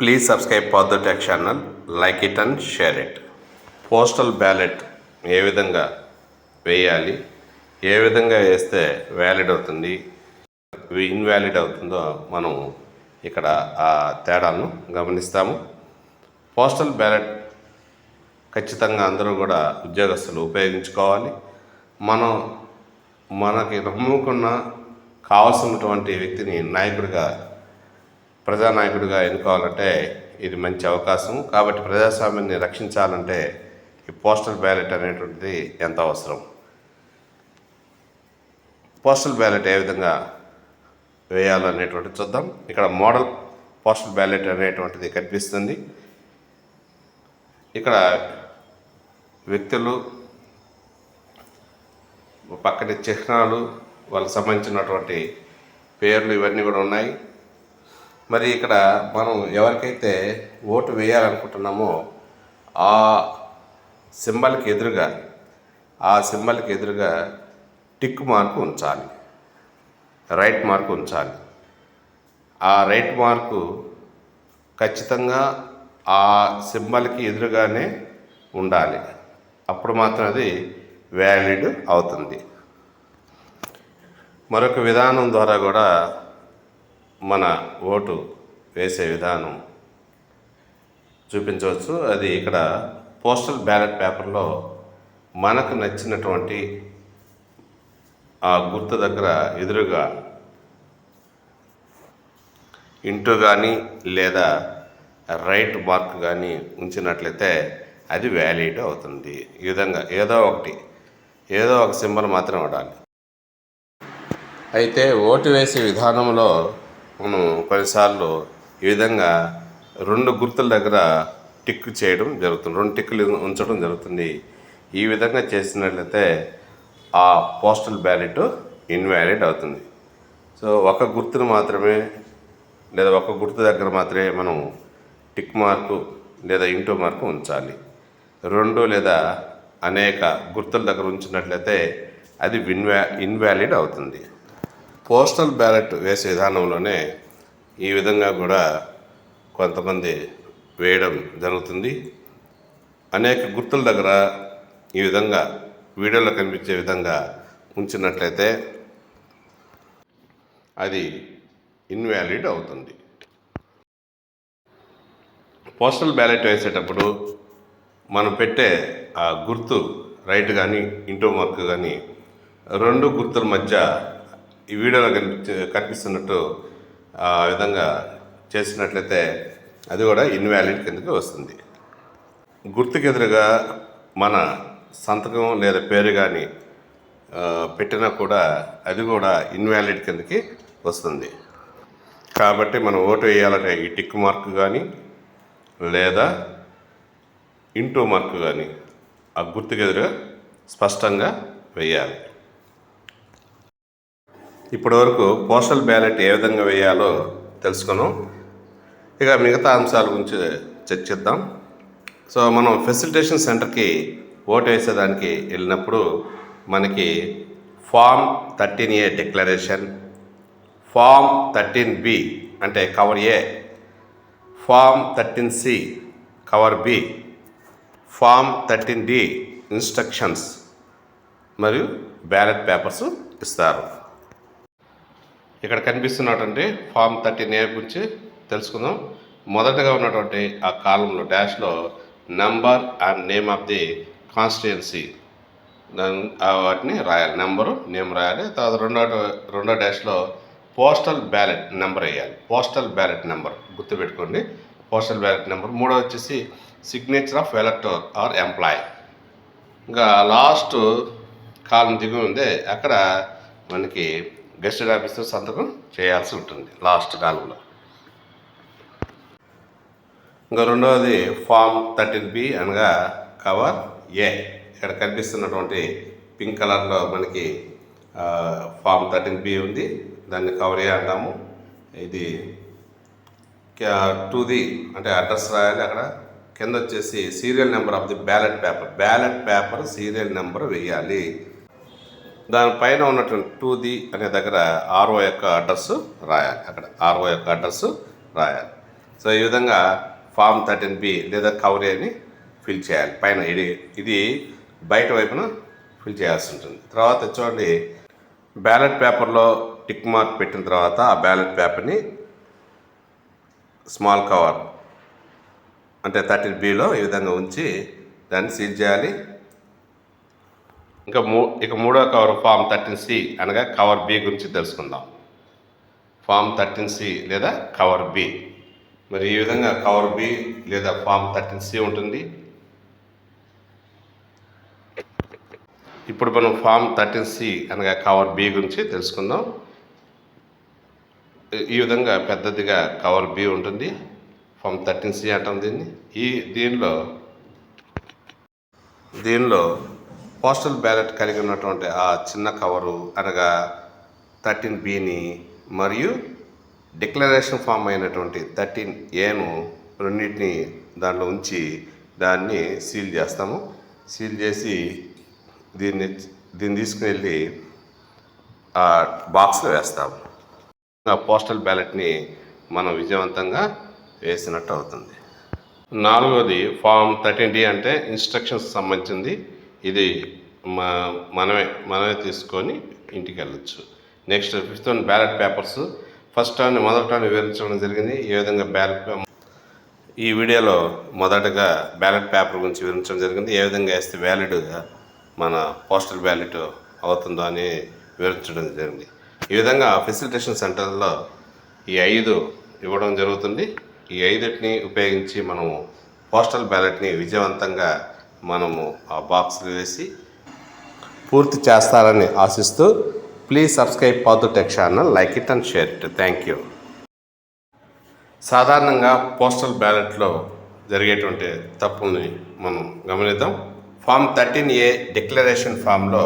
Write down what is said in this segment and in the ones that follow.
Please subscribe for the tech channel, like it and share it. Postal ballot ఏ విధంగా వేయాలి, ఏ విధంగా వేస్తే వ్యాలిడ్ అవుతుంది, ఇన్వాలిడ్ అవుతుందో మనం ఇక్కడ ఆ తేడాలను గమనిస్తాము. పోస్టల్ బ్యాలెట్ ఖచ్చితంగా అందరూ కూడా ఉద్యోగస్తులు ఉపయోగించుకోవాలి. మనకి నమ్ముకున్న కావాల్సినటువంటి వ్యక్తిని నాయకుడిగా, ప్రజానాయకుడిగా ఎన్నుకోవాలంటే ఇది మంచి అవకాశం. కాబట్టి ప్రజాస్వామ్యాన్ని రక్షించాలంటే ఈ పోస్టల్ బ్యాలెట్ అనేటువంటిది ఎంత అవసరం. పోస్టల్ బ్యాలెట్ ఏ విధంగా వేయాలో అనేటువంటిది చూద్దాం. ఇక్కడ మోడల్ పోస్టల్ బ్యాలెట్ అనేటువంటిది కనిపిస్తుంది. ఇక్కడ వ్యక్తులు, పక్కన చిహ్నాలు, వాళ్ళకి సంబంధించినటువంటి పేర్లు ఇవన్నీ కూడా ఉన్నాయి. మరి ఇక్కడ మనం ఎవరికైతే ఓటు వేయాలనుకుంటున్నామో ఆ సింబల్కి ఎదురుగా టిక్ మార్కు ఉంచాలి, రైట్ మార్కు ఉంచాలి. ఆ రైట్ మార్కు ఖచ్చితంగా ఆ సింబల్కి ఎదురుగానే ఉండాలి. అప్పుడు మాత్రం అది వ్యాలిడ్ అవుతుంది. మరొక విధానం ద్వారా కూడా మన ఓటు వేసే విధానం చూపించవచ్చు. అది ఇక్కడ పోస్టల్ బ్యాలెట్ పేపర్లో మనకు నచ్చినటువంటి ఆ గుర్తు దగ్గర ఎదురుగా ఇంటూ కానీ లేదా రైట్ మార్క్ కానీ ఉంచినట్లయితే అది వ్యాలిడ్ అవుతుంది. ఈ విధంగా ఏదో ఒక సింబల్ మాత్రం ఉండాలి. అయితే ఓటు వేసే విధానంలో మనం కొన్నిసార్లు ఈ విధంగా 2 గుర్తుల దగ్గర టిక్ చేయడం జరుగుతుంది, 2 టిక్కులు ఉంచడం జరుగుతుంది. ఈ విధంగా చేసినట్లయితే ఆ పోస్టల్ బ్యాలెట్ ఇన్వాలిడ్ అవుతుంది. సో ఒక గుర్తును మాత్రమే లేదా ఒక గుర్తు దగ్గర మాత్రమే మనం టిక్ మార్కు లేదా ఇంటూ మార్కు ఉంచాలి. 2 లేదా అనేక గుర్తుల దగ్గర ఉంచినట్లయితే అది ఇన్వాలిడ్ అవుతుంది. పోస్టల్ బ్యాలెట్ వేసే విధానంలోనే ఈ విధంగా కూడా కొంతమంది వేయడం జరుగుతుంది. అనేక గుర్తుల దగ్గర ఈ విధంగా వీడియోలో కనిపించే విధంగా ఉంచినట్లయితే అది ఇన్వాలిడ్ అవుతుంది. పోస్టల్ బ్యాలెట్ వేసేటప్పుడు మనం పెట్టే ఆ గుర్తు రైట్ కానీ ఇంటూ మార్క్ కానీ 2 గుర్తుల మధ్య ఈ వీడియోలో కనిపిస్తున్నట్టు ఆ విధంగా చేసినట్లయితే అది కూడా ఇన్వాలిడ్ కిందకి వస్తుంది. గుర్తుకు ఎదురుగా మన సంతకం లేదా పేరు కానీ పెట్టినా కూడా అది కూడా ఇన్వాలిడ్ కిందకి వస్తుంది. కాబట్టి మనం ఓటు వేయాలంటే ఈ టిక్ మార్క్ కానీ లేదా ఇంటూ మార్క్ కానీ ఆ గుర్తుకు ఎదురుగా స్పష్టంగా వేయాలి. ఇప్పటివరకు పోస్టల్ బ్యాలెట్ ఏ విధంగా వేయాలో తెలుసుకున్నాం. ఇక మిగతా అంశాల గురించి చర్చిద్దాం. సో మనం ఫెసిలిటేషన్ సెంటర్కి ఓటు వేసేదానికి వెళ్ళినప్పుడు మనకి form 13A declaration, form 13B అంటే cover A, form 13C cover B, form 13D instructions మరియు బ్యాలెట్ పేపర్స్ ఇస్తారు. ఇక్కడ కనిపిస్తున్నటువంటి ఫామ్ 13A గురించి తెలుసుకుందాం. మొదటగా ఉన్నటువంటి ఆ కాలంలో డాష్లో number and name of the constituency వాటిని రాయాలి, నేమ్ రాయాలి. తర్వాత రెండో డాష్లో పోస్టల్ బ్యాలెట్ నెంబర్ వేయాలి. పోస్టల్ బ్యాలెట్ నెంబర్ గుర్తుపెట్టుకోండి, పోస్టల్ బ్యాలెట్ నెంబర్. మూడో వచ్చేసి signature of elector or employee. ఇంకా లాస్ట్ కాలం దిగు ఉంది, అక్కడ మనకి గెస్టెడ్ ఆఫీసర్ సంతకం చేయాల్సి ఉంటుంది లాస్ట్ కాలంలో. ఇంకా రెండవది ఫామ్ 13B అనగా కవర్ ఏ. ఇక్కడ కనిపిస్తున్నటువంటి పింక్ కలర్లో మనకి ఫామ్ 13B ఉంది, దాన్ని కవర్ ఏ అంటాము. ఇది ది అంటే అడ్రస్ రాయాలి. అక్కడ కింద వచ్చేసి serial number of the ballot paper serial number వేయాలి. దానిపైన ఉన్నటువంటి ది అనే దగ్గర ఆర్ఓ యొక్క అడ్రస్ రాయాలి. అక్కడ ఆర్ఓ యొక్క అడ్రస్ రాయాలి. సో ఈ విధంగా ఫామ్ 13B లేదా కవర్ అని ఫిల్ చేయాలి. పైన ఇది బయట వైపున ఫిల్ చేయాల్సి ఉంటుంది. తర్వాత చూడండి, బ్యాలెట్ పేపర్లో టిక్ మార్క్ పెట్టిన తర్వాత ఆ బ్యాలెట్ పేపర్ని స్మాల్ కవర్ అంటే 13Bలో ఈ విధంగా ఉంచి దాన్ని సీల్ చేయాలి. ఇక మూడో కవర్ ఫామ్ 13C అనగా కవర్ B గురించి తెలుసుకుందాం. ఫామ్ 13C లేదా కవర్ B. మరి ఈ విధంగా కవర్ B లేదా ఫామ్ 13C ఉంటుంది. ఇప్పుడు మనం ఫామ్ 13C అనగా కవర్ B గురించి తెలుసుకుందాం. ఈ విధంగా పెద్దదిగా కవర్ B ఉంటుంది. ఫామ్ 13C అంటాం దీన్ని. దీనిలో పోస్టల్ బ్యాలెట్ కలిగి ఉన్నటువంటి ఆ చిన్న కవరు అనగా 13Bని మరియు డిక్లరేషన్ ఫామ్ అయినటువంటి 13Aను రెండింటిని దాంట్లో ఉంచి దాన్ని సీల్ చేస్తాము. సీల్ చేసి దీన్ని తీసుకుని వెళ్ళి ఆ బాక్స్లో వేస్తాము. ఆ పోస్టల్ బ్యాలెట్ని మనం విజయవంతంగా వేసినట్టు అవుతుంది. నాలుగోది ఫామ్ 13D అంటే ఇన్స్ట్రక్షన్స్ సంబంధించింది. ఇది మనమే తీసుకొని ఇంటికి వెళ్ళచ్చు. Next 5th one ballot papers. మొదటి టర్న్ వివరించడం జరిగింది. ఏ విధంగా ఈ వీడియోలో మొదటగా బ్యాలెట్ పేపర్ గురించి వివరించడం జరిగింది. ఏ విధంగా వేస్తే వ్యాలిడ్గా మన పోస్టల్ బ్యాలెట్ అవుతుందో అని వివరించడం జరిగింది. ఈ విధంగా ఫెసిలిటేషన్ సెంటర్లో ఈ 5 ఇవ్వడం జరుగుతుంది. ఈ 5టిని ఉపయోగించి మనము పోస్టల్ బ్యాలెట్ని విజయవంతంగా మనము ఆ బాక్స్లో వేసి పూర్తి చేస్తారని ఆశిస్తూ ప్లీజ్ సబ్స్క్రైబ్ పాదు tech channel, like it and share it. Thank you. సాధారణంగా పోస్టల్ బ్యాలెట్లో జరిగేటువంటి తప్పుల్ని మనం గమనిద్దాం. ఫామ్ 13A డిక్లరేషన్ ఫామ్లో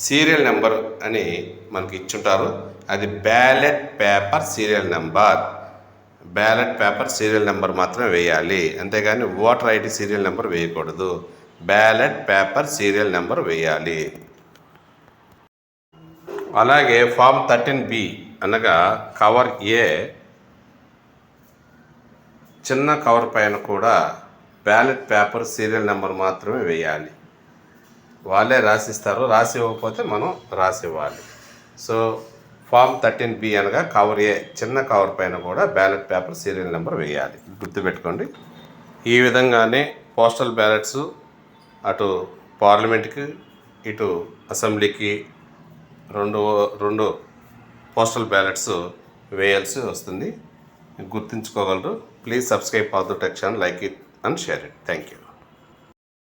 సీరియల్ నెంబర్ అని మనకి ఇచ్చుంటారు. అది ballot paper serial number. Ballot paper serial number మాత్రమే వేయాలి, అంతేగాని ఓటర్ ఐడి సీరియల్ నెంబర్ వేయకూడదు. బ్యాలెట్ పేపర్ సీరియల్ నెంబర్ వేయాలి. అలాగే ఫామ్ 13B అనగా కవర్ ఏ చిన్న కవర్ పైన కూడా బ్యాలెట్ పేపర్ సీరియల్ నెంబర్ మాత్రమే వేయాలి. వాళ్ళే రాసిస్తారు, రాసి ఇవ్వకపోతే మనం రాసివ్వాలి. సో ఫామ్ 13B అనగా కవర్ ఏ చిన్న కవర్ పైన కూడా బ్యాలెట్ పేపర్ సీరియల్ నెంబర్ వేయాలి. గుర్తుపెట్టుకోండి. ఈ విధంగానే పోస్టల్ బ్యాలెట్స్ అటు పార్లమెంట్కి ఇటు అసెంబ్లీకి రెండు పోస్టల్ బ్యాలెట్స్ వేయాల్సి వస్తుంది. గుర్తుంచుకోగలరు. ప్లీజ్ సబ్స్క్రైబ్ పాదు tech channel, like it and share it. Thank you.